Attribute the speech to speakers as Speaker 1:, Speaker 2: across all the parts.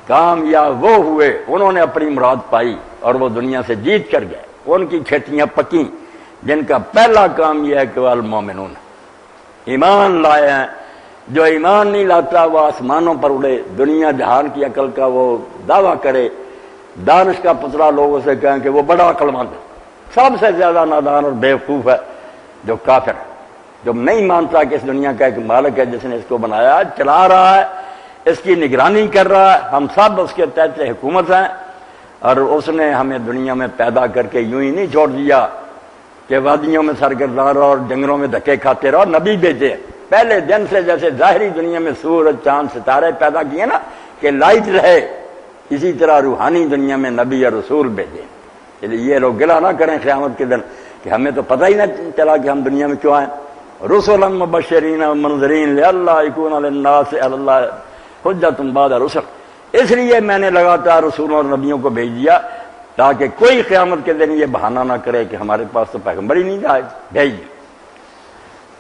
Speaker 1: کامیاب وہ ہوئے انہوں نے اپنی مراد پائی اور وہ دنیا سے جیت کر گئے، ان کی کھیتیاں پکیں، جن کا پہلا کام یہ ہے کہ وہ المومنون ایمان لائے ہیں۔ جو ایمان نہیں لاتا وہ آسمانوں پر اڑے، دنیا جہان کی عقل کا وہ دعویٰ کرے، دانش کا پتلا لوگوں سے کہیں کہ وہ بڑا عقل مند ہے، سب سے زیادہ نادان اور بیوقوف ہے جو کافر ہے، جو نہیں مانتا کہ اس دنیا کا ایک مالک ہے جس نے اس کو بنایا، چلا رہا ہے، اس کی نگرانی کر رہا ہے، ہم سب اس کے تحت حکومت ہیں، اور اس نے ہمیں دنیا میں پیدا کر کے یوں ہی نہیں چھوڑ دیا کہ وادیوں میں سرگردان رہو اور جنگلوں میں دھکے کھاتے رہو، نبی بھیجے پہلے دن سے، جیسے ظاہری دنیا میں سورج چاند ستارے پیدا کیے نا کہ لائٹ رہے، اسی طرح روحانی دنیا میں نبی اور رسول بھیجے۔ یہ لوگ گلہ نہ کریں قیامت کے دن کہ ہمیں تو پتہ ہی نہ چلا کہ ہم دنیا میں کیوں آئے۔ رسلا مبشرین ومنذرین لئلا یکون للناس علی اللہ حجۃ بعد الرسل، اس لیے میں نے لگاتار رسولوں اور نبیوں کو بھیج دیا تاکہ کوئی قیامت کے دن یہ بہانہ نہ کرے کہ ہمارے پاس تو پیغمبر ہی نہیں آئے، بھیج دی۔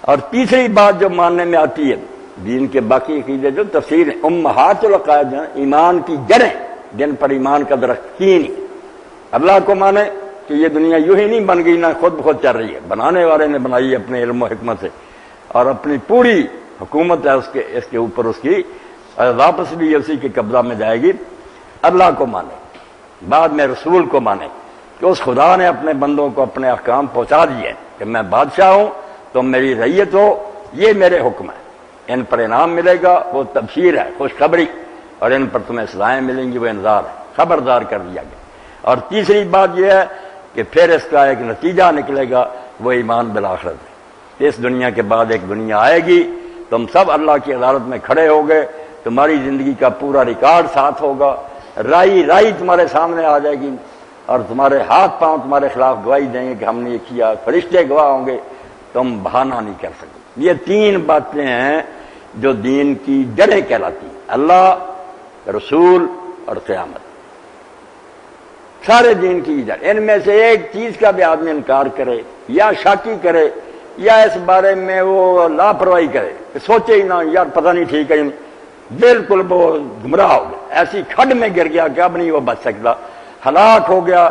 Speaker 1: اور تیسری بات جو ماننے میں آتی ہے دین کے باقی عقیدے جو تفسیر امہات العقائد ہیں، ایمان کی جڑیں جن پر ایمان کا درخت کی نہیں، اللہ کو مانے کہ یہ دنیا یوں ہی نہیں بن گئی، نہ خود بخود چل رہی ہے، بنانے والے نے بنائی اپنے علم و حکمت سے، اور اپنی پوری حکومت ہے اس کے اوپر، اس کی واپس بھی اسی کے قبضہ میں جائے گی۔ اللہ کو مانے، بعد میں رسول کو مانے کہ اس خدا نے اپنے بندوں کو اپنے احکام پہنچا دیے کہ میں بادشاہ ہوں، تم میری رعیت ہو، یہ میرے حکم ہے، ان پر انعام ملے گا، وہ تبشیر ہے، خوشخبری، اور ان پر تمہیں سزائیں ملیں گی، وہ انذار ہے، خبردار کر دیا گیا۔ اور تیسری بات یہ ہے کہ پھر اس کا ایک نتیجہ نکلے گا، وہ ایمان بالآخرت ہے۔ اس دنیا کے بعد ایک دنیا آئے گی، تم سب اللہ کی عدالت میں کھڑے ہوگے، تمہاری زندگی کا پورا ریکارڈ ساتھ ہوگا، رائی تمہارے سامنے آ جائے گی، اور تمہارے ہاتھ پاؤں تمہارے خلاف گواہی دیں گے کہ ہم نے یہ کیا، فرشتے گواہ ہوں گے، تم بہانہ نہیں کر سکتے۔ یہ تین باتیں ہیں جو دین کی جڑیں کہلاتی ہیں، اللہ، رسول اور قیامت، سارے دین کی جڑ۔ ان میں سے ایک چیز کا بھی آدمی انکار کرے یا شاکی کرے یا اس بارے میں وہ لاپرواہی کرے کہ سوچے ہی نہ یار پتہ نہیں ٹھیک ہے، بالکل وہ گمراہ ہو گیا، ایسی کھڈ میں گر گیا کہ اب نہیں وہ بچ سکتا، ہلاک ہو گیا۔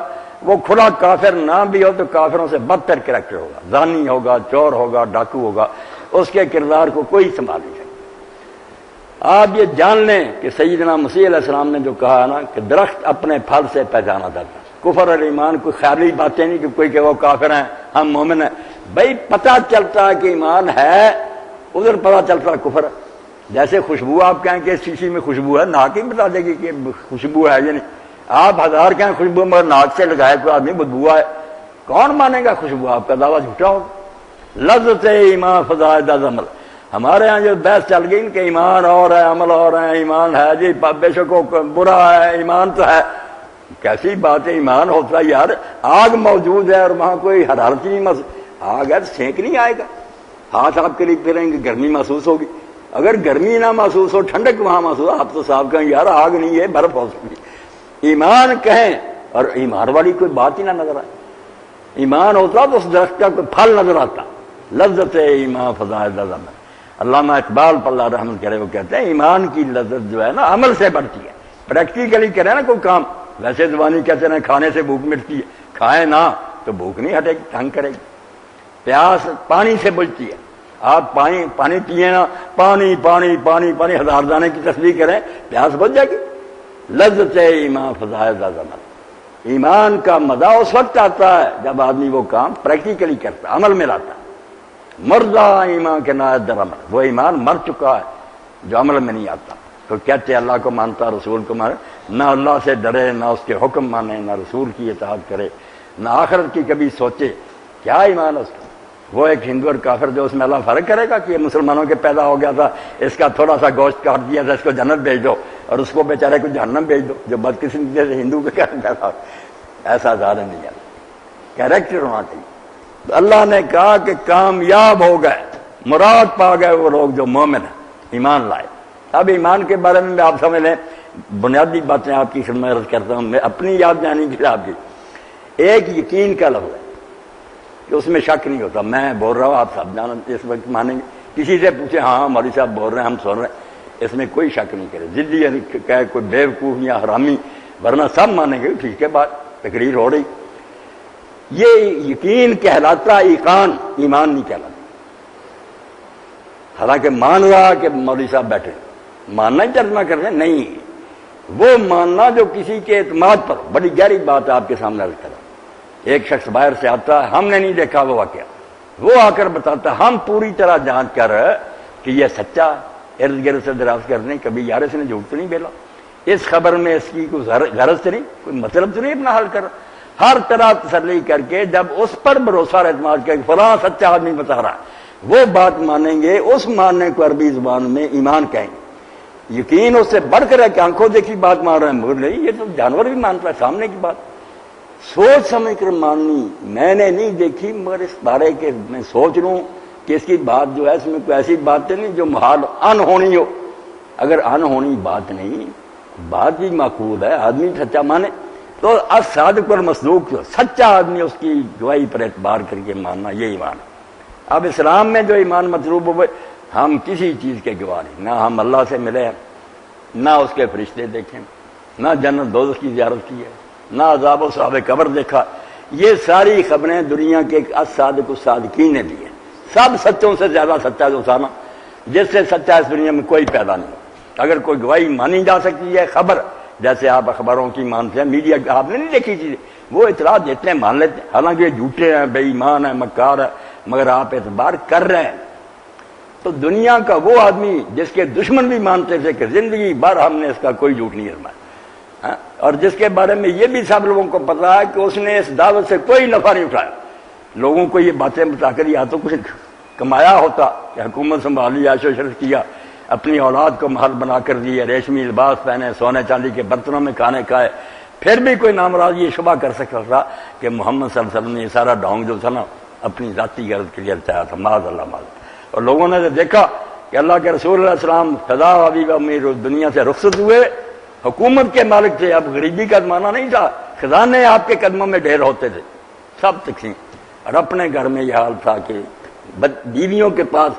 Speaker 1: وہ کھلا کافر نہ بھی ہو تو کافروں سے بدتر کریکٹر ہوگا، زانی ہوگا، چور ہوگا، ڈاکو ہوگا، اس کے کردار کو کوئی سنبھال نہیں سکتا۔ آپ یہ جان لیں کہ سیدنا مسیح علیہ السلام نے جو کہا نا کہ درخت اپنے پھل سے پہچانا جاتا ہے، کفر اور ایمان کوئی خیالی باتیں نہیں کہ کوئی کہ وہ کافر ہیں ہم مومن ہیں، بھائی پتہ چلتا ہے کہ ایمان ہے، ادھر پتہ چلتا ہے کفر۔ جیسے خوشبو آپ کہیں کہ اس شیشی میں خوشبو ہے، ناک ہی بتا دے گی کہ خوشبو ہے یا نہیں، آپ ہزار کہیں خوشبو مگر ناک سے لگائے کوئی آدمی بدبو ہے، کون مانے گا خوشبو؟ آپ کا دعویٰ جھوٹا ہوگا۔ لذت ایمان فضائل عمل، ہمارے ہاں جو بحث چل گئی کہ ایمان اور ہے عمل اور ہے، ایمان ہے جی بے شک برا ہے، ایمان تو ہے، کیسی بات ہے؟ ایمان ہوتا ہے یار، آگ موجود ہے اور وہاں کوئی حرارت نہیں آگ ہے، سینک نہیں آئے گا، ہاتھ آپ کے لیے پھریں گے گرمی محسوس ہوگی، اگر گرمی نہ محسوس ہو ٹھنڈک وہاں محسوس ہو، آپ تو صاحب کہیں یار آگ نہیں ہے برف ہو سکتی، ایمان کہیں اور ایمان والی کوئی بات ہی نہ نظر آئے، ایمان ہوتا تو اس درخت کا کوئی پھل نظر آتا۔ لذت ایمان فضائل عمل، علامہ اقبال پر اللہ رحمت کرے وہ کہتے ہیں ایمان کی لذت جو ہے نا عمل سے بڑھتی ہے، پریکٹیکلی کرے نا کوئی کام، ویسے زبانی کہتے ہیں کھانے سے بھوک مٹتی ہے، کھائے نہ تو بھوک نہیں ہٹے گی، تنگ کرے گی۔ پیاس پانی سے بجھتی ہے، آپ پانی پیئے نا، پانی پانی پانی پانی ہزار دانے کی تسبیح کریں، پیاس بجھ جائے گی۔ لذت ایمان فضائل عمل، ایمان کا مزہ اس وقت آتا ہے جب آدمی وہ کام پریکٹیکلی کرتا ہے، عمل میں لاتا ہے۔ مردہ ایمان کے نائت در عمل، وہ ایمان مر چکا ہے جو عمل میں نہیں آتا۔ تو کہتے اللہ کو مانتا، رسول کو مانے، نہ اللہ سے ڈرے، نہ اس کے حکم مانے، نہ رسول کی اطاعت کرے، نہ آخرت کی کبھی سوچے، کیا ایمان ہے اس کا؟ وہ ایک ہندو اور کافر جو اس میں اللہ فرق کرے گا کہ یہ مسلمانوں کے پیدا ہو گیا تھا، اس کا تھوڑا سا گوشت کاٹ دیا تھا، اس کو جنت بھیج دو، اور اس کو بیچارے کو جہنم بھیج دو جو بدقسمتی سے ہندو کے گھر پیدا ہو، ایسا ظاہر نہیں ہے، کیریکٹر ہونا چاہیے۔ تو اللہ نے کہا کہ کامیاب ہو گئے، مراد پا گئے وہ لوگ جو مومن ہیں، ایمان لائے۔ اب ایمان کے بارے میں آپ سمجھ لیں، بنیادی باتیں آپ کی خدمت میں عرض کرتا ہوں، میں اپنی یاد دہانی کی آپ کی۔ ایک یقین کا لفظ ہے کہ اس میں شک نہیں ہوتا، میں بول رہا ہوں آپ سب جانتے اس وقت مانیں گے، کسی سے پوچھے ہاں مولوی صاحب بول رہے ہیں ہم سن رہے ہیں، اس میں کوئی شک نہیں کرے. ضدی کہ کوئی بیوقوف یا حرامی، ورنہ سب مانیں گے ٹھیک ہے بات تقریر ہو رہی. یہ یقین کہلاتا ایقان، ایمان نہیں کہلاتا. حالانکہ مان رہا کہ مولوی صاحب بیٹھے ماننا ہی ترجمہ کر رہے ہیں، نہیں، وہ ماننا جو کسی کے اعتماد پر. بڑی گہری بات آپ کے سامنے عرض کرا. ایک شخص باہر سے آتا ہے، ہم نے نہیں دیکھا وہ واقعہ، وہ آ کر بتاتا ہم پوری طرح جانچ کر کہ یہ سچا، ارد گرد سے دراز کرنے کبھی یار اس نے جھوٹ تو نہیں بولا، اس خبر میں اس کی کوئی غرض تو نہیں، کوئی مطلب تو نہیں اپنا حل کر. ہر طرح تسلی کر کے جب اس پر بھروسہ اور اعتماد کر فلاں سچا آدمی بتا رہا وہ بات مانیں گے. اس ماننے کو عربی زبان میں ایمان کہیں گے. یقین اس سے بڑھ کر ہے کہ آنکھوں دیکھی بات مان رہے ہیں، مگر نہیں، یہ تو جانور بھی مانتا ہے سامنے کی بات. سوچ سمجھ کر ماننی. میں نے نہیں دیکھی مگر اس بارے کے میں سوچ لوں کہ اس کی بات جو ہے اس میں کوئی ایسی بات نہیں جو محال ان ہونی ہو. اگر ان ہونی بات نہیں، بات بھی معقول ہے، آدمی سچا مانے تو الصادق والمصدوق جو سچا آدمی اس کی گواہی پر اعتبار کر کے ماننا، یہ ایمان ہے. اب اسلام میں جو ایمان مطلوب ہوئے، ہم کسی چیز کے گواہ نہیں، نہ ہم اللہ سے ملے ہیں، نہ اس کے فرشتے دیکھیں، نہ جنت دوزخ کی زیارت کی ہے، نہ عذاب و ثواب قبر دیکھا. یہ ساری خبریں دنیا کے ایک الصادق الصادقین نے دی ہیں. سب سچوں سے زیادہ سچا جو تھا نا، جس سے سچا اس دنیا میں کوئی پیدا نہیں. اگر کوئی گواہی مانی جا سکتی ہے، خبر جیسے آپ اخباروں کی مانتے ہیں، میڈیا آپ نے نہیں دیکھی چیزیں، وہ اطلاع دیتے ہیں، مان لیتے ہیں، حالانکہ یہ جھوٹے ہیں، بے ایمان ہیں، مکار ہیں، مگر آپ اعتبار کر رہے ہیں. تو دنیا کا وہ آدمی جس کے دشمن بھی مانتے تھے کہ زندگی بھر ہم نے اس کا کوئی جھوٹ نہیں فرمایا، اور جس کے بارے میں یہ بھی سب لوگوں کو پتا ہے کہ اس نے اس دعوت سے کوئی نفع نہیں اٹھایا. لوگوں کو یہ باتیں بتا کر یا تو کچھ کمایا ہوتا کہ حکومت سنبھالی، عیش و عشرت کیا، اپنی اولاد کو محل بنا کر دیے، ریشمی لباس پہنے، سونے چاندی کے برتنوں میں کھانے کھائے، پھر بھی کوئی نامراض یہ شبہ کر سکتا تھا کہ محمد صلی اللہ علیہ وسلم نے یہ سارا ڈھونگ جو تھا نا اپنی ذاتی غرض کے لیے چاہا تھا. معاذ اللہ معاذ. اور لوگوں نے دیکھا کہ اللہ کے رسول علیہ السلام فضا حبیب امیر دنیا سے رخصت ہوئے، حکومت کے مالک تھے، اب غریبی کا زمانہ نہیں تھا، خزانے آپ کے قدموں میں ڈھیر ہوتے تھے، سب تقسیم. اور اپنے گھر میں یہ حال تھا کہ بیویوں کے پاس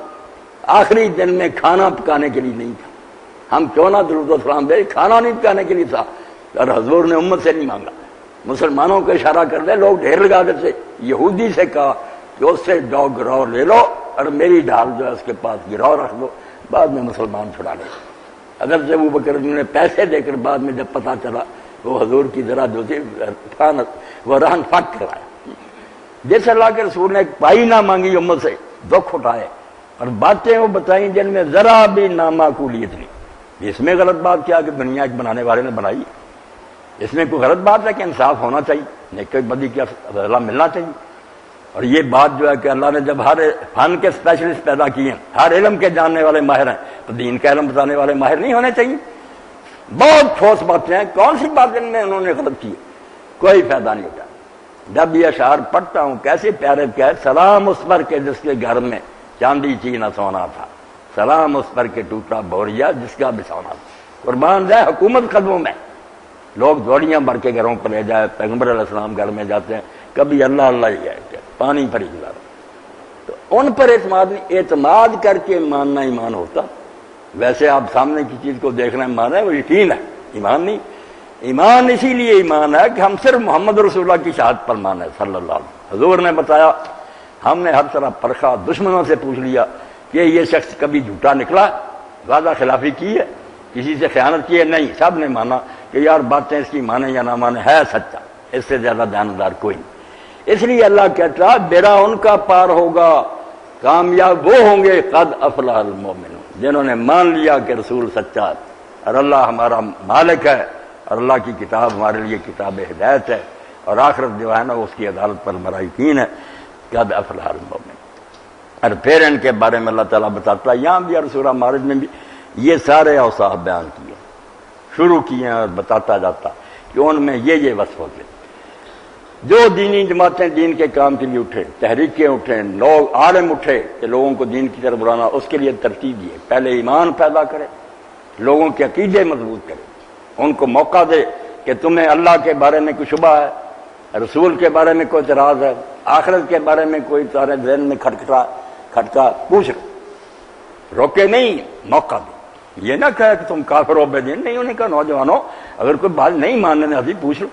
Speaker 1: آخری دن میں کھانا پکانے کے لیے نہیں تھا. ہم کیوں نہ درود و سلام دے، کھانا نہیں پکانے کے لیے تھا. اور حضور نے امت سے نہیں مانگا، مسلمانوں کو اشارہ کر دے، لوگ ڈھیر لگا دیتے. یہودی سے کہا کہ اس سے جاؤ گروہ لے لو اور میری ڈھال جو ہے اس کے پاس گروہ رکھ دو، بعد میں مسلمان چھڑا لے. اگر سے ابوبکر نے پیسے دے کر بعد میں جب پتا چلا وہ حضور کی ذرا جو تھی وہ رہن فٹ کرایا. جس اللہ کے رسول نے ایک پائی نہ مانگی امت سے، دکھ اٹھائے اور باتیں وہ بتائیں جن میں ذرا بھی نامعقولیت نہیں. اس میں غلط بات کیا کہ دنیا ایک بنانے والے نے بنائی، اس میں کوئی غلط بات ہے کہ انصاف ہونا چاہیے، نیکی بدی کا بدلہ ملنا چاہیے. اور یہ بات جو ہے کہ اللہ نے جب ہر فن کے اسپیشلسٹ پیدا کیے ہیں، ہر علم کے جاننے والے ماہر ہیں، تو دین کا علم بتانے والے ماہر نہیں ہونے چاہیے؟ بہت ٹھوس باتیں ہیں، کون سی بات ان میں انہوں نے غلط کی، کوئی فائدہ نہیں ہوتا. جب یہ اشعار پڑھتا ہوں کیسے پیارے کہ سلام اس پر کے جس کے گھر میں چاندی چینا سونا تھا، سلام اس پر کے ٹوٹا بوریا جس کا بسونا تھا. قربان جائے حکومت قدموں میں، لوگ دوڑیاں بھر کے گھروں پر لے جائے، پیغمبر علیہ السلام گھر میں جاتے ہیں، کبھی اللہ اللہ ہی ہے کہ پانی پر ہی گزارا. تو ان پر اعتماد کر کے ماننا ایمان ہوتا. ویسے آپ سامنے کی چیز کو دیکھ رہے ہیں مان رہے ہیں، وہ یقین ہے، ایمان نہیں. ایمان اسی لیے ایمان ہے کہ ہم صرف محمد رسول اللہ کی شہادت پر مانے صلی اللہ علیہ وسلم. حضور نے بتایا، ہم نے ہر طرح پرکھا، دشمنوں سے پوچھ لیا کہ یہ شخص کبھی جھوٹا نکلا، وعدہ خلافی کی ہے، کسی سے خیانت کی ہے؟ نہیں. سب نے مانا کہ یار باتیں اس کی مانے یا نہ مانے ہے سچا، اس سے زیادہ دیانتدار کوئی نہیں. اس لیے اللہ کہتا بیڑا ان کا پار ہوگا، کامیاب وہ ہوں گے قد افلح المومنون، جنہوں نے مان لیا کہ رسول سچا اور اللہ ہمارا مالک ہے اور اللہ کی کتاب ہمارے لیے کتاب ہدایت ہے اور آخرت جو ہے نا اس کی عدالت پر ہمارا یقین ہے. قد افلح المومنون. اور پھر ان کے بارے میں اللہ تعالیٰ بتاتا ہے، یہاں بھی اور سورہ معارج میں بھی یہ سارے اوصاف بیان کیے، شروع کیے اور بتاتا جاتا کہ ان میں یہ وصف ہوتے. جو دینی جماعتیں دین کے کام کے لیے اٹھے، تحریکیں اٹھیں، لوگ عالم اٹھے کہ لوگوں کو دین کی طرف بلانا، اس کے لیے ترتیب دیے. پہلے ایمان پیدا کرے، لوگوں کے عقیدے مضبوط کرے، ان کو موقع دے کہ تمہیں اللہ کے بارے میں کوئی شبہ ہے، رسول کے بارے میں کوئی اعتراض ہے، آخرت کے بارے میں کوئی تمہارے ذہن میں کھٹکا پوچھ روکے نہیں، موقع دے. یہ نہ کہا کہ تم کافر ہو بے دین، نہیں، انہیں کہا نوجوانوں اگر کوئی بات نہیں ماننے میں ابھی پوچھ لو،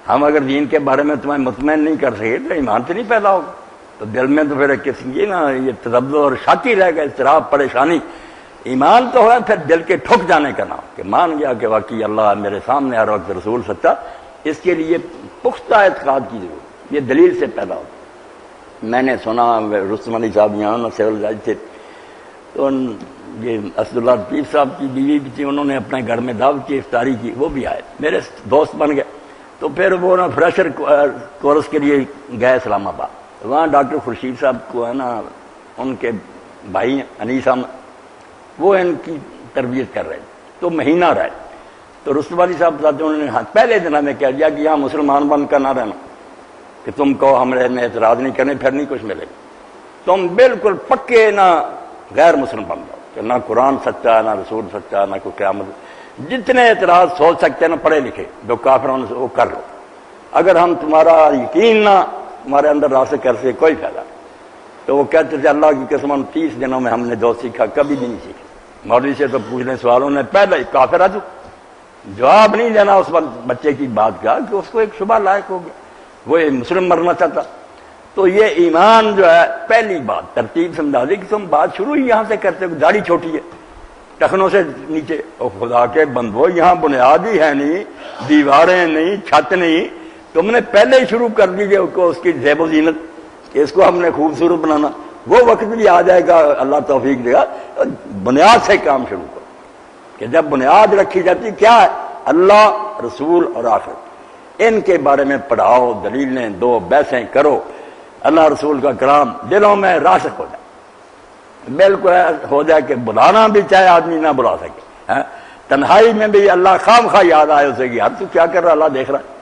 Speaker 1: ہم اگر دین کے بارے میں تمہیں مطمئن نہیں کر سکے تو ایمان تو نہیں پیدا ہوگا، تو دل میں تو پھر کس یہ نا یہ تذبذب اور شاکی رہ گا، اضطراب، پریشانی۔ ایمان تو ہے پھر دل کے ٹھک جانے کا نام، کہ مان گیا کہ واقعی اللہ میرے سامنے ہر وقت رسول سچا، اس کے لیے پختہ اعتقاد کی ضرورت، یہ دلیل سے پیدا ہوتا۔ میں نے سنا رستم علی صاحب یہاں سیول جج تھے، تو یہ اسد اللہ لطیف صاحب کی بیوی بھی تھی، انہوں نے اپنے گھر میں دعوت کی، افطاری کی، وہ بھی آئے، میرے دوست بن گئے۔ تو پھر وہ نا فریشر کورس کے لیے گئے اسلام آباد، وہاں ڈاکٹر خورشید صاحب کو ہے نا ان کے بھائی انیس احمد، وہ ان کی تربیت کر رہے تھے، تو مہینہ رہے۔ تو رستم علی صاحب بتاتے انہوں نے پہلے دن ہمیں کہہ دیا کہ یہاں مسلمان بن کر نہ رہنا، کہ تم کہو ہمارے میں اعتراض نہیں کرنے، پھر نہیں کچھ ملے گا، تم بالکل پکے نہ غیر مسلم بن جاؤ، کہ نہ قرآن سچا، نہ رسول سچا، نہ کوئی قیامت، جتنے اعتراض سوچ سکتے ہیں نا پڑھے لکھے جو کافروں نے وہ کر لو، اگر ہم تمہارا یقین نہ تمہارے اندر راسخ کر سکے کوئی فائدہ نہیں۔ تو وہ کہتے تھے اللہ کی قسم 30 دنوں میں ہم نے جو سیکھا کبھی بھی نہیں سیکھا۔ مولوی سے تو پوچھنے سوالوں نے پہلے کافر آ جواب نہیں دینا اس بچے کی بات کا، کہ اس کو ایک شبہ لائق ہو گیا، وہ مسلم مرنا چاہتا۔ تو یہ ایمان جو ہے پہلی بات ترتیب سمجھا دی کہ تم بات شروع ہی یہاں سے کرتے ہو، داڑھی چھوٹی ہے ٹخنوں سے نیچے، اور خدا کے بندو یہاں بنیاد ہی ہے نہیں، دیواریں نہیں، چھت نہیں، تم نے پہلے ہی شروع کر دیجیے اس کی زیب و زینت، کہ اس کو ہم نے خوبصورت بنانا، وہ وقت بھی آ جائے گا، اللہ توفیق دے گا، بنیاد سے کام شروع کرو، کہ جب بنیاد رکھی جاتی کیا ہے، اللہ، رسول اور آخرت، ان کے بارے میں پڑھاؤ، دلیلیں دو، بحثیں کرو، اللہ رسول کا کلام دلوں میں راسخ ہو جائے، بالکل ہو جائے کہ بلانا بھی چاہے آدمی نہ بلا سکے، تنہائی میں بھی اللہ خام خواہ یاد آئے اسے کہ یار تو کیا کر رہا، اللہ دیکھ رہا ہے۔